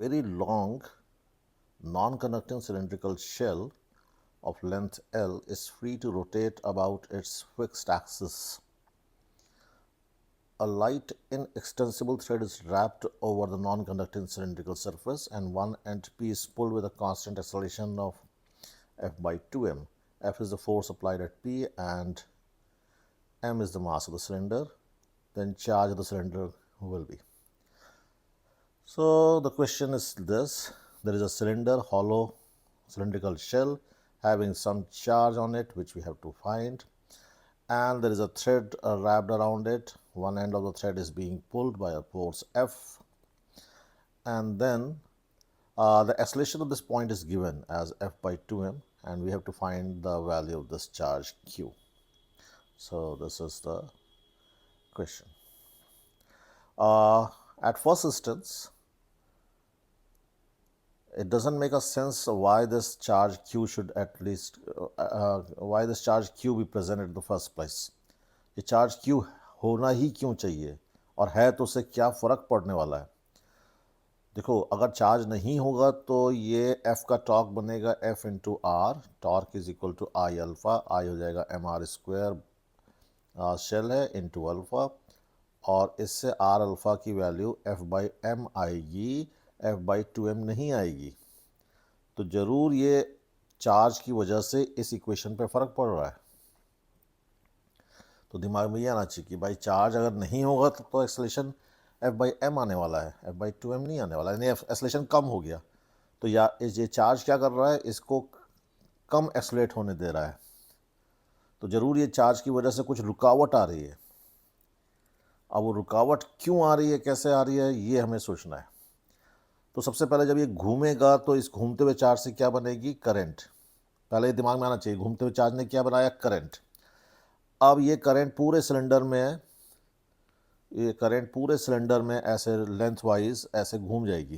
Very long non-conducting cylindrical shell of length L is free to rotate about its fixed axis. A light inextensible thread is wrapped over the non-conducting cylindrical surface and one end P is pulled with a constant acceleration of F by 2m. F is the force applied at P and m is the mass of the cylinder. Then charge of the cylinder will be. So the question is this: there is a cylinder, hollow cylindrical shell having some charge on it which we have to find, and there is a thread wrapped around it. One end of the thread is being pulled by a force F, and then the acceleration of this point is given as F by 2m, and we have to find the value of this charge Q. So this is the question. At first instance, it doesn't make a sense why this charge Q should at least why this charge Q be present in the first place. ये charge Q होना ही क्यों चाहिए, और है तो उससे क्या फ़र्क पड़ने वाला है। देखो, अगर चार्ज नहीं होगा तो ये F का टॉर्क बनेगा F into R, torque is equal to I alpha, I हो जाएगा mr स्क्वायर शेल है इंटू अल्फ़ा, और इससे आर अल्फ़ा की वैल्यू F बाई एम आएगी, F बाई 2m नहीं आएगी। तो ज़रूर ये चार्ज की वजह से इस इक्वेशन पे फ़र्क पड़ रहा है। तो दिमाग में ये आना चाहिए कि भाई चार्ज अगर नहीं होगा तो एक्सेलेरेशन F बाई एम आने वाला है, F बाई 2m नहीं आने वाला है, यानी एक्सेलेरेशन कम हो गया। तो ये चार्ज क्या कर रहा है, इसको कम एक्सेलरेट होने दे रहा है। तो ज़रूर ये चार्ज की वजह से कुछ रुकावट आ रही है। अब वो रुकावट क्यों आ रही है, कैसे आ रही है, ये हमें सोचना है। तो सबसे पहले जब ये घूमेगा तो इस घूमते हुए चार्ज से क्या बनेगी, करंट। पहले दिमाग में आना चाहिए, घूमते हुए चार्ज ने क्या बनाया, करंट। अब ये करंट पूरे सिलेंडर में, ये करंट पूरे सिलेंडर में ऐसे लेंथ वाइज ऐसे घूम जाएगी,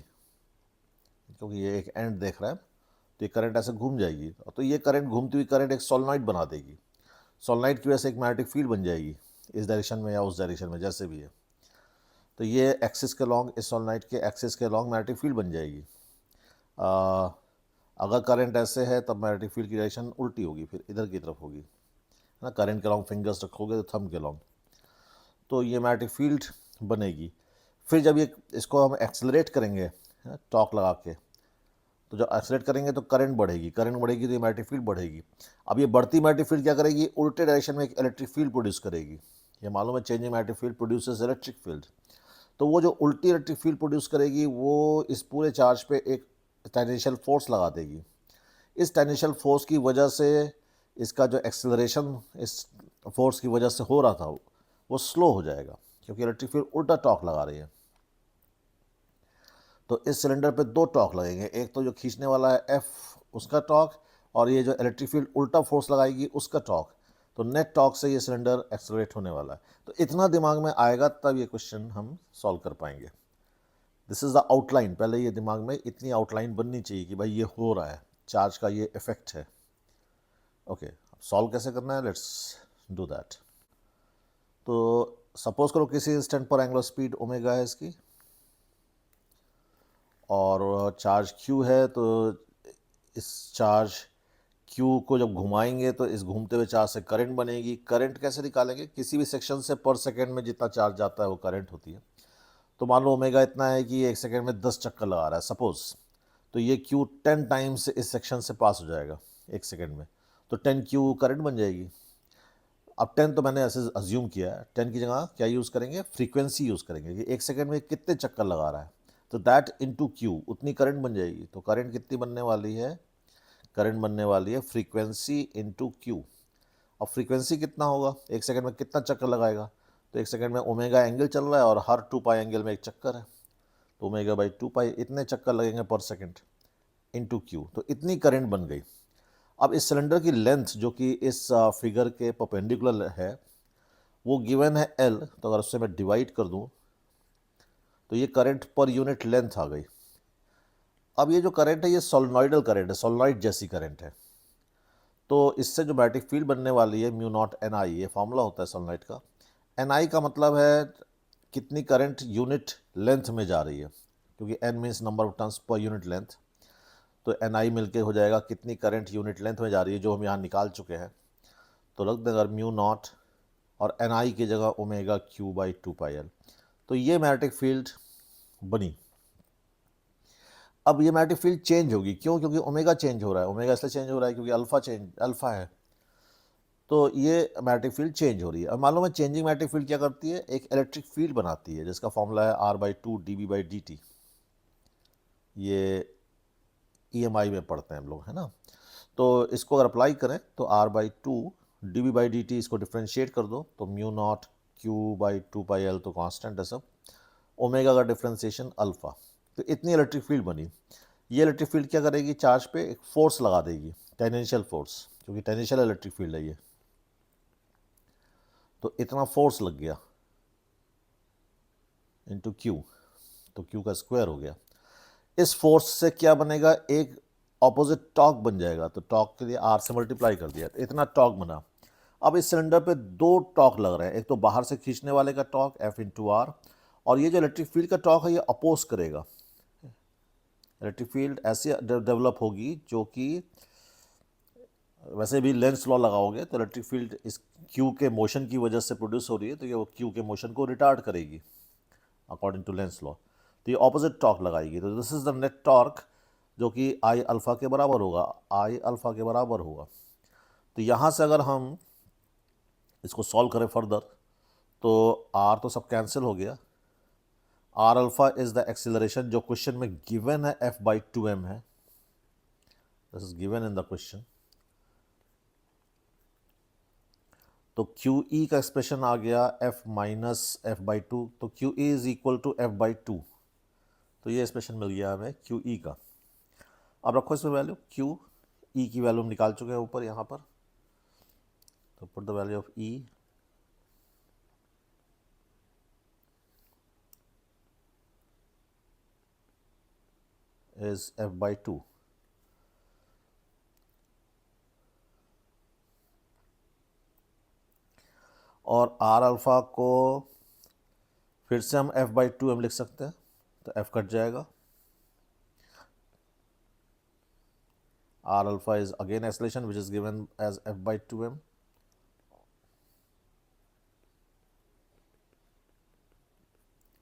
क्योंकि ये एक एंड देख रहा है, तो ये करंट ऐसे घूम जाएगी। तो ये करंट, घूमती हुई करंट एक सोलेनॉइड बना देगी। सोलेनॉइड की वजह से एक मैग्नेटिक फील्ड बन जाएगी, इस डायरेक्शन में या उस डायरेक्शन में, जैसे भी है। तो ये एक्सिस के लॉन्ग, इस सोलेनॉइड के एक्सिस के लॉन्ग मैग्नेटिक फील्ड बन जाएगी। अगर करंट ऐसे है तब मैग्नेटिक फील्ड की डायरेक्शन उल्टी होगी, फिर इधर की तरफ होगी, है ना। करंट के लॉन्ग फिंगर्स रखोगे तो थंब के लॉन्ग, तो ये मैग्नेटिक फील्ड बनेगी। फिर जब ये इसको हम एक्सेलरेट करेंगे टॉर्क लगा के, तो जब एक्सेलरेट करेंगे तो करंट बढ़ेगी, करंट बढ़ेगी तो ये मैग्नेटिक फील्ड बढ़ेगी। अब ये बढ़ती मैग्नेटिक फील्ड क्या करेगी, उल्टे डायरेक्शन में एक इलेक्ट्रिक फील्ड प्रोड्यूस करेगी। ये मालूम है, changing magnetic field produces electric field. तो वो जो उल्टी इलेक्ट्रिक फील्ड प्रोड्यूस करेगी वो इस पूरे चार्ज पे एक टेंजेंशियल फोर्स लगा देगी। इस टेंजेंशियल फोर्स की वजह से इसका जो एक्सेलरेशन इस फोर्स की वजह से हो रहा था वो स्लो हो जाएगा, क्योंकि इलेक्ट्रिक फील्ड उल्टा टॉर्क लगा रही है। तो इस सिलेंडर पे दो टॉर्क लगेंगे, एक तो जो खींचने वाला है F उसका टॉर्क, और ये जो इलेक्ट्रिक फील्ड उल्टा फोर्स लगाएगी उसका टॉर्क। तो नेट टॉर्क से ये सिलेंडर एक्सेलरेट होने वाला है। तो इतना दिमाग में आएगा तब ये क्वेश्चन हम सॉल्व कर पाएंगे। This is the outline. पहले ये दिमाग में इतनी आउटलाइन बननी चाहिए कि भाई ये हो रहा है, चार्ज का ये इफेक्ट है। ओके, सॉल्व कैसे करना है, लेट्स डू दैट। तो सपोज करो किसी इंस्टेंट पर एंगुलर स्पीड ओमेगा है इसकी, और चार्ज Q है। तो इस चार्ज Q को जब घुमाएंगे तो इस घूमते हुए चार्ज से करंट बनेगी। करंट कैसे निकालेंगे, किसी भी सेक्शन से पर सेकंड में जितना चार्ज जाता है वो करंट होती है। तो मान लो ओमेगा इतना है कि एक सेकंड में 10 चक्कर लगा रहा है सपोज, तो ये Q 10 टाइम्स इस सेक्शन से पास हो जाएगा एक सेकंड में, तो 10Q करंट बन जाएगी। अब 10 तो मैंने ऐसे अज्यूम किया है, 10 की जगह क्या यूज़ करेंगे, फ्रीक्वेंसी यूज़ करेंगे कि एक सेकंड में कितने चक्कर लगा रहा है, तो दैट इंटू Q उतनी करंट बन जाएगी। तो करंट कितनी बनने वाली है, करंट बनने वाली है फ्रीक्वेंसी इंटू Q। अब फ्रीक्वेंसी कितना होगा, एक सेकंड में कितना चक्कर लगाएगा, तो एक सेकंड में ओमेगा एंगल चल रहा है और हर 2 पाई एंगल में एक चक्कर है, तो ओमेगा बाई 2 पाई इतने चक्कर लगेंगे पर सेकंड इंटू Q, तो इतनी करंट बन गई। अब इस सिलेंडर की लेंथ जो कि इस फिगर के परपेंडिकुलर है वो गिवन है L, तो अगर उससे मैं डिवाइड कर दूं तो ये करंट पर यूनिट लेंथ आ गई। अब ये जो करंट है ये सोलेनॉइडल करंट है, सोलेनॉइड जैसी करंट है। तो इससे जो मैग्नेटिक फील्ड बनने वाली है म्यू नॉट एन आई, ये फॉर्मूला होता है सोलेनॉइड का। एन आई का मतलब है कितनी करंट यूनिट लेंथ में जा रही है, क्योंकि n means number of turns per unit length, तो ni मिलके हो जाएगा कितनी करंट यूनिट लेंथ में जा रही है, जो हम यहाँ निकाल चुके हैं। तो रख दें अगर म्यू नॉट और ni की जगह ओमेगा q बाई 2πl, तो ये मैग्नेटिक फील्ड बनी। अब ये मैग्नेटिक फील्ड चेंज होगी, क्यों? क्योंकि ओमेगा चेंज हो रहा है। ओमेगा इसलिए चेंज हो रहा है क्योंकि अल्फा है, तो ये मैग्नेटिक फील्ड चेंज हो रही है। अब मालूम है चेंजिंग मैग्नेटिक फील्ड क्या करती है, एक इलेक्ट्रिक फील्ड बनाती है जिसका फॉर्मूला है R/2 dB/dt। ये EMI में पढ़ते हैं हम लोग, है ना। तो इसको अगर अप्लाई करें तो R/2 dB/dt, इसको डिफ्रेंशिएट कर दो तो म्यू नॉट Q/2πl, तो कांस्टेंट है सब, ओमेगा का डिफ्रेंशिएशन अल्फा। तो इतनी इलेक्ट्रिक फील्ड बनी। ये इलेक्ट्रिक फील्ड क्या करेगी, चार्ज पे एक फोर्स लगा देगी, टेंजेंशियल फोर्स, क्योंकि टेंजेंशियल इलेक्ट्रिक फील्ड है ये। तो इतना फोर्स लग गया इंटू Q, तो Q का स्क्वायर हो गया। इस फोर्स से क्या बनेगा, एक ऑपोजिट टॉर्क बन जाएगा। तो टॉर्क के लिए R से मल्टीप्लाई कर दिया, तो इतना टॉर्क बना। अब इस सिलेंडर पे दो टॉर्क लग रहे हैं, एक तो बाहर से खींचने वाले का टॉर्क F/R, और ये जो इलेक्ट्रिक फील्ड का टॉर्क है ये अपोज करेगा। इलेक्ट्रिक फील्ड ऐसे डेवलप होगी जो कि वैसे भी लेंस लॉ लगाओगे तो इलेक्ट्रिक फील्ड इस क्यू के मोशन की वजह से प्रोड्यूस हो रही है, तो ये वो क्यू के मोशन को रिटार्ड करेगी अकॉर्डिंग टू लेंस लॉ। तो ये ऑपोजिट टॉर्क लगाएगी, तो this is the net torque जो कि आई अल्फा के बराबर होगा, आई अल्फा के बराबर होगा। तो यहाँ से अगर हम इसको सॉल्व करें फर्दर तो आर तो सब कैंसिल हो गया। R alpha is the acceleration जो क्वेश्चन में गिवन है, F/2m है, this is given in the question. तो QE का एक्सप्रेशन आ गया F-F/2, तो QE is equal to F/2, तो ये एक्सप्रेशन मिल गया हमें QE का। अब रखो इसमें वैल्यू, QE की वैल्यू हम निकाल चुके हैं ऊपर यहाँ पर, तो put the value of E is F/2। और R अल्फा को फिर से हम F/2m लिख सकते हैं, तो F कट जाएगा। R alpha is again acceleration which is given as F/2m.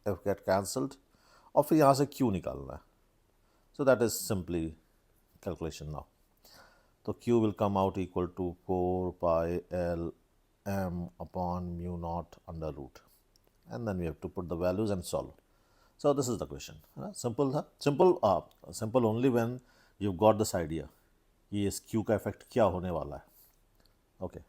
F get cancelled और फिर यहाँ से Q निकालना है। So that is simply calculation now. तो Q will come out equal to 4πL m upon mu naught under root, and then we have to put the values and solve. So this is the question. Simple था, simple only when you've got this idea कि इस Q का effect क्या होने वाला है. Okay.